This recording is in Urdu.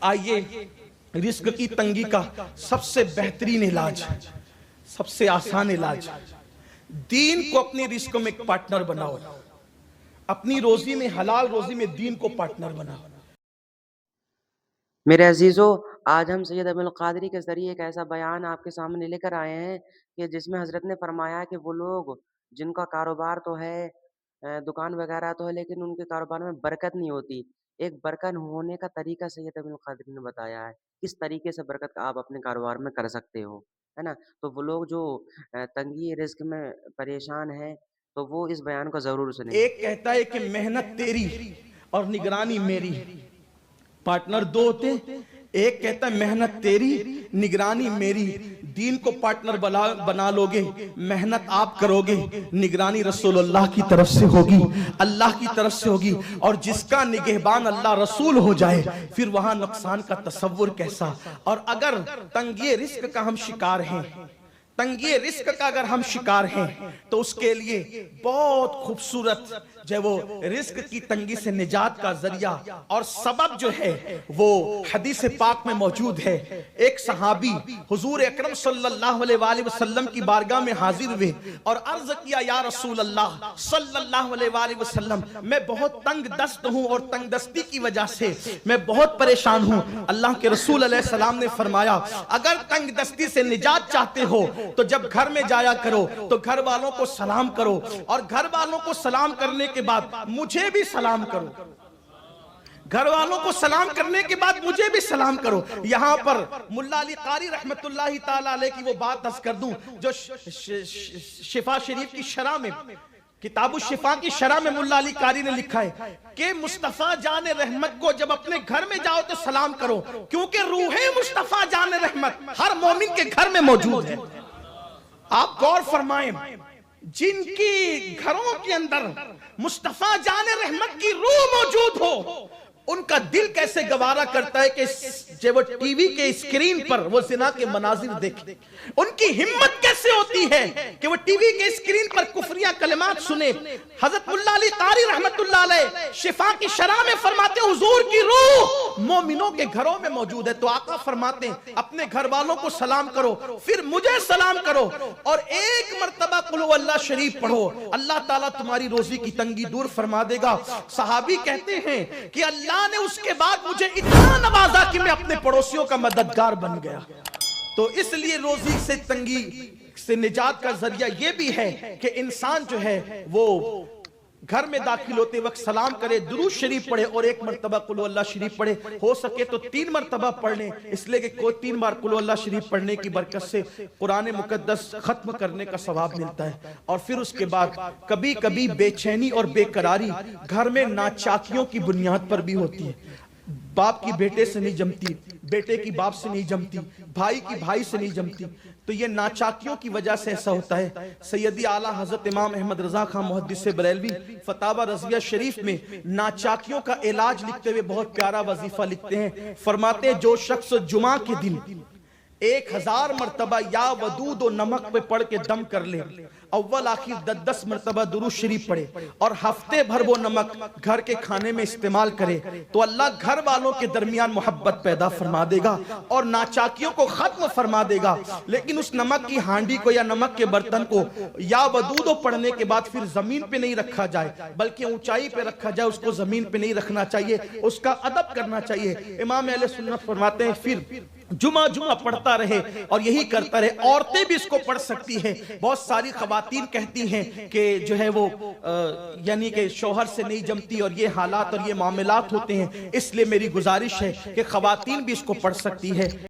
آئیے رزق کی تنگی کا سب سے بہترین علاج، سب سے آسان علاج، دین کو اپنی رزق میں ایک پارٹنر بناؤ، اپنی روزی میں، حلال روزی میں دین کو پارٹنر بناؤ۔ میرے عزیزو، آج ہم سید ابن القادری کے ذریعے ایک ایسا بیان آپ کے سامنے لے کر آئے ہیں کہ جس میں حضرت نے فرمایا کہ وہ لوگ جن کا کاروبار تو ہے، دکان وغیرہ تو ہے، لیکن ان کے کاروبار میں برکت نہیں ہوتی۔ ایک برکت ہونے کا طریقہ سید ابن القادری نے بتایا ہے، کس طریقے سے برکت آپ اپنے کاروبار میں کر سکتے ہو، ہے نا؟ تو وہ لوگ جو تنگی رزق میں پریشان ہیں تو وہ اس بیان کو ضرور سنیں۔ ایک کہتا ہے کہ محنت تیری اور نگرانی میری، پارٹنر دو ہوتے ہیں۔ ایک کہتا ہے محنت تیری، نگرانی میری۔ دین کو پارٹنر بنا لوگے، محنت آپ کرو گے، نگرانی رسول اللہ کی طرف سے ہوگی، اللہ کی طرف سے ہوگی۔ اور جس کا نگہبان اللہ رسول ہو جائے پھر وہاں نقصان کا تصور کیسا۔ اور اگر تنگی رزق کا ہم شکار ہیں، تنگی رزق کا اگر ہم شکار ہیں تو اس کے لیے بہت خوبصورت جو ہے وہ رزق کی تنگی سے نجات کا ذریعہ اور سبب جو ہے وہ حدیث پاک میں موجود ہے۔ ایک صحابی حضور اکرم صلی اللہ علیہ وآلہ وسلم کی بارگاہ میں حاضر ہوئے اور عرض کیا، یا رسول اللہ صلی اللہ علیہ وآلہ وسلم، میں بہت تنگ دست ہوں اور تنگ دستی کی وجہ سے میں بہت پریشان ہوں۔ اللہ کے رسول علیہ السلام نے فرمایا، اگر تنگ دستی سے نجات چاہتے ہو تو جب گھر میں جایا کرو تو گھر والوں کو سلام کرو، اور گھر والوں کو سلام کرنے کے بعد مجھے بھی سلام کرو، گھر والوں کو سلام کرنے کے بعد مجھے بھی سلام کرو۔ یہاں پر ملا علی قاری رحمت اللہ تعالیٰ علیہ کی وہ بات دس کر دوں جو شفا شریف کی شرح میں، کتاب الشفا کی شرح میں ملا علی قاری نے لکھا ہے کہ مصطفیٰ جان رحمت کو جب اپنے گھر میں جاؤ تو سلام کرو، کیونکہ روح مصطفیٰ جان رحمت ہر مومن کے گھر میں موجود ہے۔ آپ غور فرمائیں، جن کی گھروں کے اندر مصطفیٰ جان رحمت کی روح موجود ہو، ان کا دل کیسے گوارا کرتا ہے کہ جب وہ ٹی وی کے اسکرین پر وہ زنا کے مناظر دیکھیں، ان کی ہمت کیسے ہوتی ہے کہ وہ ٹی وی کے اسکرین پر کفریہ کلمات سنے۔ حضرت ملا علی قاری رحمت اللہ علیہ شفا کی شرح میں فرماتے ہیں حضور کی روح مومنوں کے گھروں میں موجود ہے۔ تو آقا فرماتے ہیں اپنے گھر والوں کو سلام کرو، پھر مجھے سلام کرو، اور ایک مرتبہ قل هو اللہ شریف پڑھو، اللہ تعالیٰ تمہاری روزی کی تنگی دور فرما دے گا۔ صحابی کہتے ہیں کہ اللہ نے اس کے بعد مجھے اتنا نوازا کہ میں اپنے پڑوسیوں کا مددگار بن گیا۔ تو اس لیے روزی سے تنگی سے نجات کا ذریعہ یہ بھی ہے کہ انسان جو ہے وہ گھر میں داخل ہوتے وقت سلام کرے، درود شریف پڑھے، اور ایک مرتبہ قل اللہ شریف پڑھے، ہو سکے تو 3 مرتبہ پڑھ لیں، اس لیے کہ کوئی 3 بار قل اللہ شریف پڑھنے کی برکت سے قرآن مقدس ختم کرنے کا ثواب ملتا ہے۔ اور پھر اس کے بعد کبھی کبھی بے چینی اور بے قراری گھر میں ناچاکیوں کی بنیاد پر بھی ہوتی ہے۔ باپ کی بیٹے سے نہیں جمتی، بیٹے کی باپ سے نہیں جمتی، بھائی کی بھائی سے نہیں جمتی، تو یہ ناچاکیوں کی وجہ سے ایسا ہوتا ہے۔ سیدی اعلیٰ حضرت امام احمد رضا خان محدث بریلوی فتاوی رضویہ شریف میں ناچاکیوں کا علاج لکھتے ہوئے بہت پیارا وظیفہ لکھتے ہیں۔ فرماتے ہیں جو شخص جمعہ کے دن 1000 مرتبہ یا ودود و نمک پہ پڑھ کے دم کر لے، اول آخر 10 مرتبہ درود شریف پڑھے، اور ہفتے بھر وہ نمک گھر کے کھانے میں استعمال کرے، تو اللہ گھر والوں کے درمیان محبت پیدا فرما دے گا اور ناچاکیوں کو ختم فرما دے گا۔ لیکن اس نمک کی ہانڈی کو یا نمک کے برتن کو یا ودود پڑھنے کے بعد پھر زمین پہ نہیں رکھا جائے، بلکہ اونچائی پہ رکھا جائے، اس کو زمین پہ نہیں رکھنا چاہیے، اس کا ادب کرنا چاہیے۔ امام اہل سنت فرماتے ہیں پھر جمعہ پڑھتا رہے اور یہی کرتا رہے۔ عورتیں بھی اس کو پڑھ سکتی ہیں۔ بہت ساری خواتین کہتی ہیں کہ جو ہے وہ یعنی کہ شوہر سے نہیں جمتی اور یہ حالات اور یہ معاملات ہوتے ہیں، اس لیے میری گزارش ہے کہ خواتین بھی اس کو پڑھ سکتی ہے۔